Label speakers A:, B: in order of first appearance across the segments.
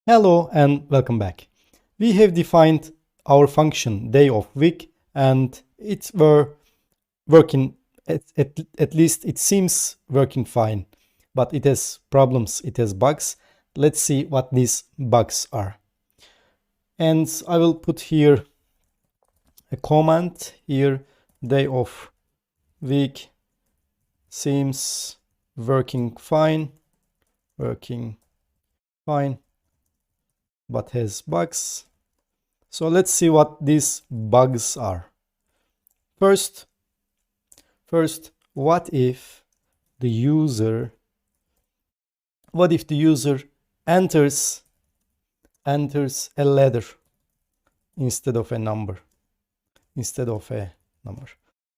A: Hello and welcome back. We have defined our function day of week and it's working, at least it seems working fine, but it has problems, it has bugs. Let's see what these bugs are. And I will put here a comment here, day of week seems working fine, but has bugs. So let's see what these bugs are. First, what if the user enters a letter instead of a number?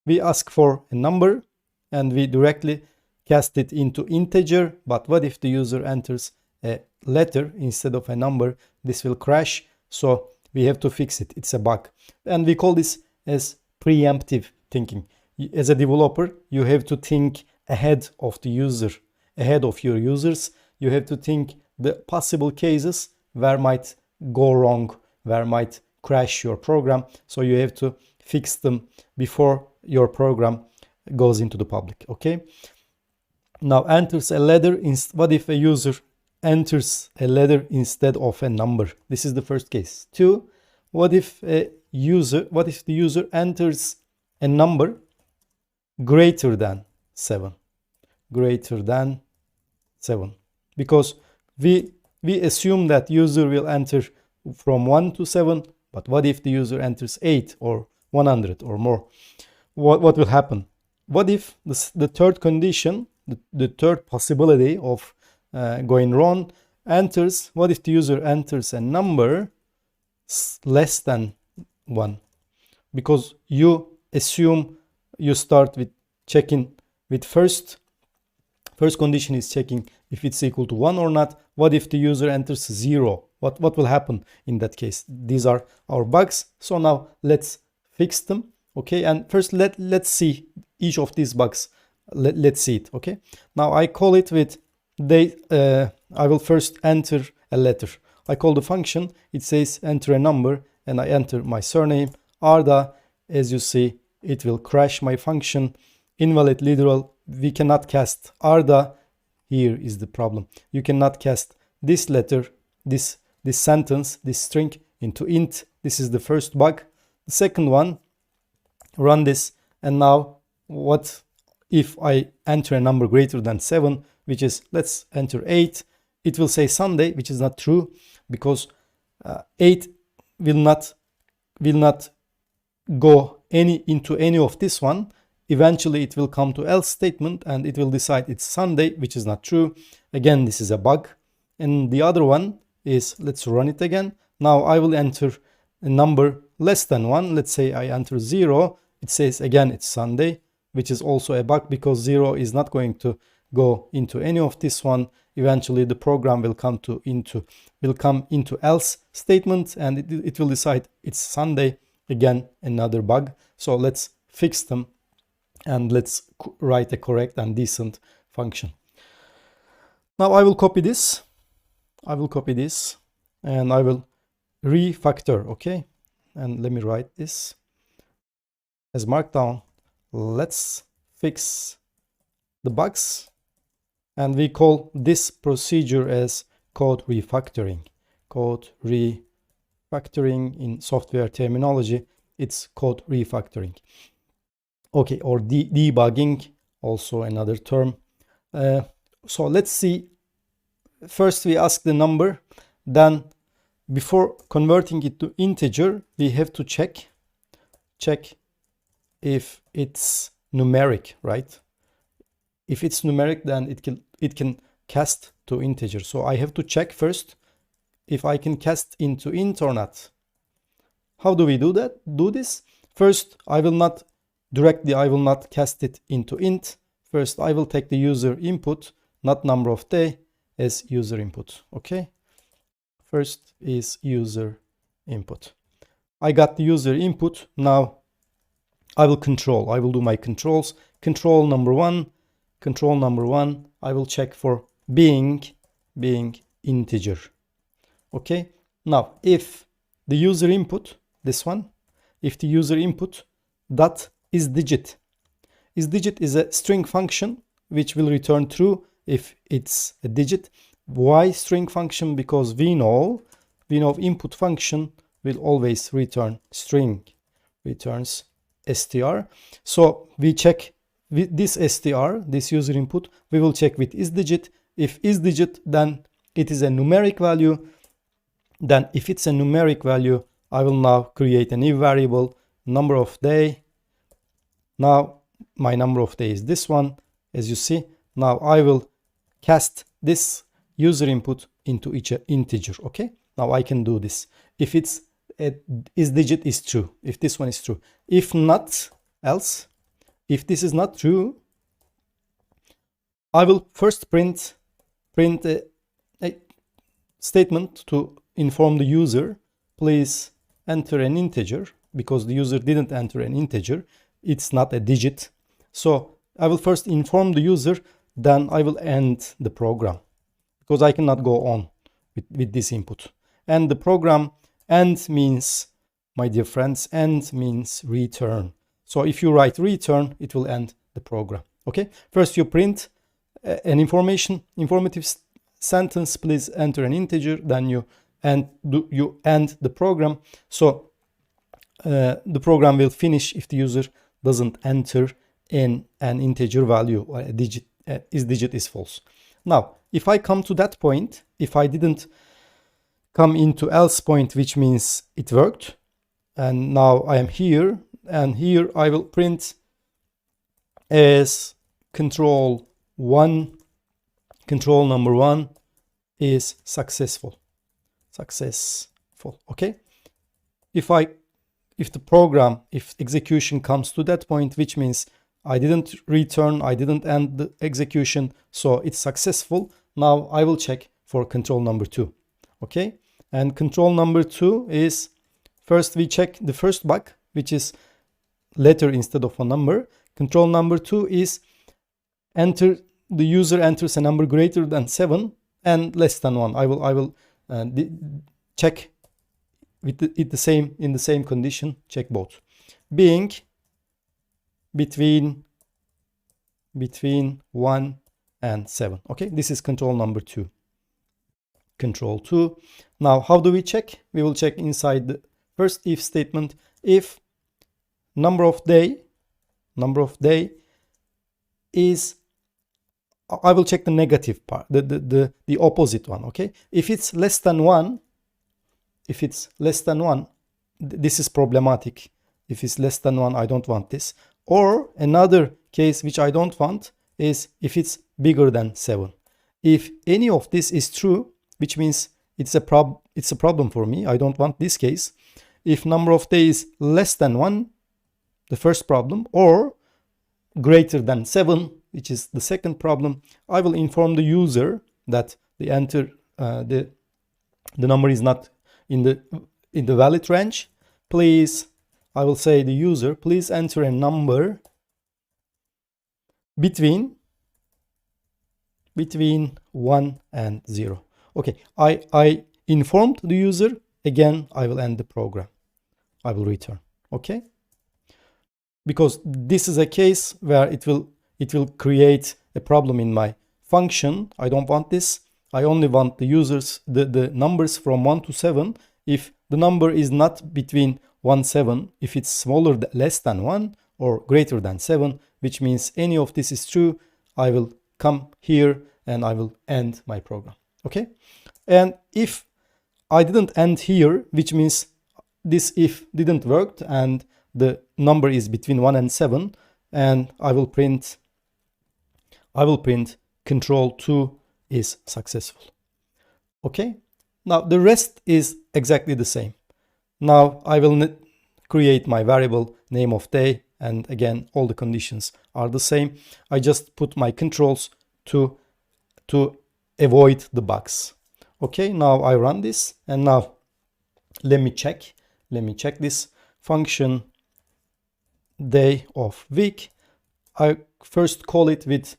A: We ask for a number and we directly cast it into integer, but what if the user enters a letter instead of a number? This will crash, so we have to fix it. It's a bug, and we call this as preemptive thinking. As a developer, you have to think ahead of the user, ahead of your users. You have to think the possible cases where might go wrong, where might crash your program, so you have to fix them before your program goes into the public. Okay, now enters a letter. What if a user enters a letter instead of a number? This is the first case. 2, what if the user enters a number greater than 7? Because we assume that user will enter from 1 to 7, but what if the user enters 8 or 100 or more? What will happen? What if the third condition, the third possibility of going wrong enters? What if the user enters a number less than 1? Because you assume you start with checking with first condition is checking if it's equal to 1 or not. What if the user enters 0? What will happen in that case? These are our bugs. So now let's fix them. Okay, and first let's see each of these bugs. Let's see it. Okay, now I call it with I will first enter a letter. I call the function, it says enter a number, and I enter my surname Arda. As you see, it will crash my function. Invalid literal, we cannot cast Arda. Here is the problem. You cannot cast this letter, this sentence, this string into int. This is the first bug. The second one, run this, and now what if I enter a number greater than 7, which is, let's enter 8. It will say Sunday, which is not true, because 8 will not go into any of this one. Eventually it will come to else statement and it will decide it's Sunday, which is not true. Again, this is a bug. And the other one is, let's run it again. Now I will enter a number less than 1. Let's say I enter 0. It says again it's Sunday, which is also a bug, because 0 is not going to go into any of this one. Eventually the program will come into else statement and it will decide it's Sunday. Again, another bug. So let's fix them and let's write a correct and decent function. Now I will copy this and I will refactor. Okay, and let me write this as markdown. Let's fix the bugs, and we call this procedure as code refactoring. In software terminology, it's code refactoring. Okay, or debugging, also another term. So let's see. First we ask the number, then before converting it to integer, we have to check if it's numeric, right? If it's numeric, then it can cast to integer. So I have to check first if I can cast into int or not. How do we do this? First, I will not cast it into int. First, I will take the user input, not number of day, as user input. Okay, first is user input. I got the user input. Now I will do my controls. Control number one, I will check for being integer. Okay, now if the user input, this one, if the user input dot isDigit is a string function which will return true if it's a digit. Why string function? Because we know input function will always return string, returns str. So we check with this str, this user input, we will check with isDigit. If isDigit, then it is a numeric value. Then if it's a numeric value, I will now create a new variable, number of day. Now my number of days is this one, as you see. Now I will cast this user input into each integer. Okay, now I can do this if it's isDigit is true, if this one is true. If not, else, if this is not true, I will first print a statement to inform the user, please enter an integer, because the user didn't enter an integer, it's not a digit. So I will first inform the user, then I will end the program, because I cannot go on with this input. And the program end means, my dear friends, end means return. So if you write return, it will end the program. Okay, first you print an informative sentence, please enter an integer, then you end the program. So the program will finish if the user doesn't enter in an integer value or a digit, isDigit is false. Now if I come to that point, if I didn't come into else point, which means it worked, and now I am here, and here I will print as control number one is successful. Okay, if execution comes to that point, which means I didn't return, I didn't end the execution, so it's successful. Now I will check for control number two. Okay, and control number two is, first we check the first bug, which is letter instead of a number. Control number two is the user enters a number greater than 7 and less than 1. I will check with in the same condition, check both, being between 1 and 7. Okay, this is control number two. Control 2. Now how do we check? We will check inside the first if statement. If number of day is, I will check the negative part, the opposite one. Okay, if it's less than 1, this is problematic. If it's less than 1, I don't want this. Or another case which I don't want is if it's bigger than 7. If any of this is true, which means it's a problem for me, I don't want this case. If number of days is less than 1, the first problem, or greater than 7, which is the second problem, I will inform the user that the number is not in the valid range. Please, I will say the user, please enter a number between 1 and 0. Okay, I informed the user. Again, I will end the program. I will return. Okay, because this is a case where it will create a problem in my function. I don't want this. I only want the users, the numbers from 1 to 7. If the number is not between 1 7, if it's smaller, less than 1 or greater than 7, which means any of this is true, I will come here and I will end my program. Okay, and if I didn't end here, which means this if didn't work and the number is between 1 and 7, and I will print control 2 is successful. Okay, now the rest is exactly the same. Now I will create my variable name of day, and again all the conditions are the same. I just put my controls to avoid the bugs. Okay, now I run this, and now let me check this function day of week. I first call it with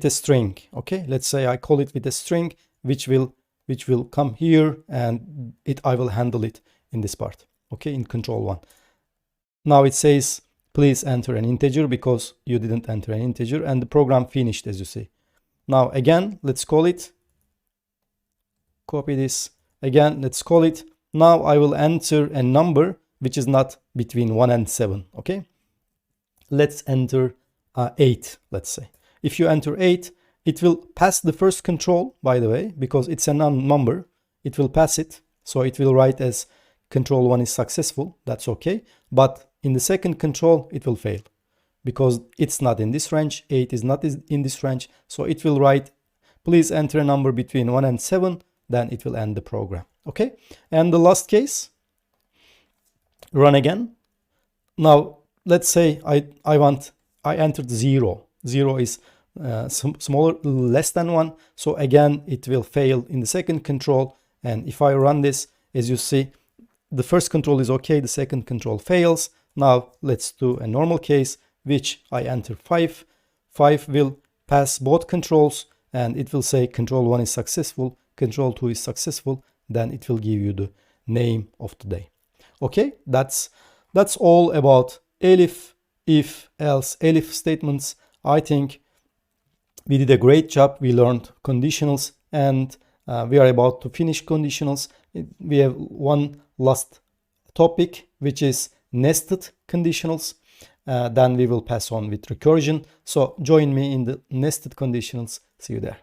A: a string. Okay, let's say I call it with a string which will which will come here, and I will handle it in this part, okay, in control 1. Now it says please enter an integer because you didn't enter an integer, and the program finished, as you see. Now again, let's call it, copy this, again let's call it. Now I will enter a number which is not between 1 and 7, okay? Let's enter 8, let's say. If you enter 8, it will pass the first control, by the way, because it's a number. It will pass it, so it will write as control 1 is successful, that's okay. But in the second control, it will fail because it's not in this range, 8 is not in this range, so it will write, please enter a number between 1 and 7, then it will end the program, okay? And the last case, run again. Now, let's say I entered 0. 0 is smaller, less than 1, so again, it will fail in the second control. And if I run this, as you see, the first control is okay, the second control fails. Now let's do a normal case, which I enter 5. 5 will pass both controls, and it will say control 1 is successful, control 2 is successful, then it will give you the name of the day. Okay, that's all about elif, if, else, elif statements. I think we did a great job. We learned conditionals, and we are about to finish conditionals. We have one last topic, which is nested conditionals. Then we will pass on with recursion. So join me in the nested conditionals. See you there.